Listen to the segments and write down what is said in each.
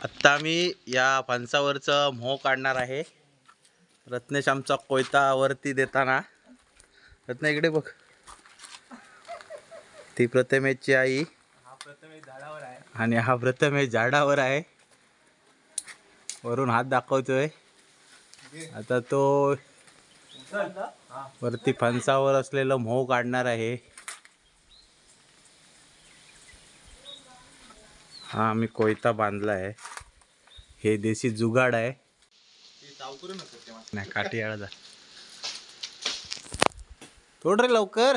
आत्ता मी या फणसावरचं मोह काढणार आहे. रत्नेश आमचा कोयता वरती देताना, रत्न इकडे बघ, ती प्रथमेशची आई आणि हा प्रथमेश झाडावर आहे. वरून हात दाखवतोय. आता तो वरती फणसावर असलेलं मोह काढणार आहे. हा आम्ही कोयता बांधला आहे. हे देशी जुगाड आहे. नाही काठी याळा जा, तोड रे लवकर.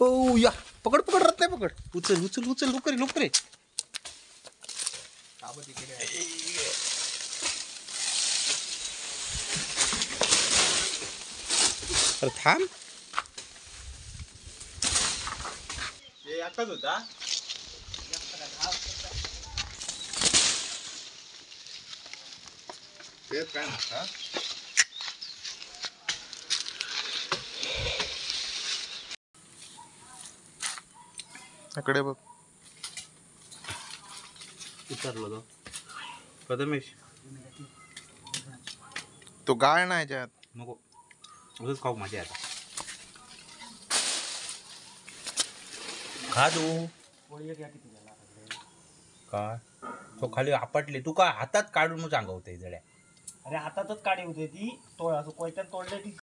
ओ या, पकड पकड, रत्न पकड, उचल उचल उचल, लवकर लवकर. थांब. होता तेच काय म्हणता. इकडे बघ, उतरलो तो प्रथमेश. तो गाळ नाही ज्यात नको, उगाच खाऊ माझ्या आता. खा तू काय तो खाली आपटले, तू का हातात काढून सांगवते जड्या. अरे हातातच काढी होते ती, तो असं कोयत्यात तोडले ती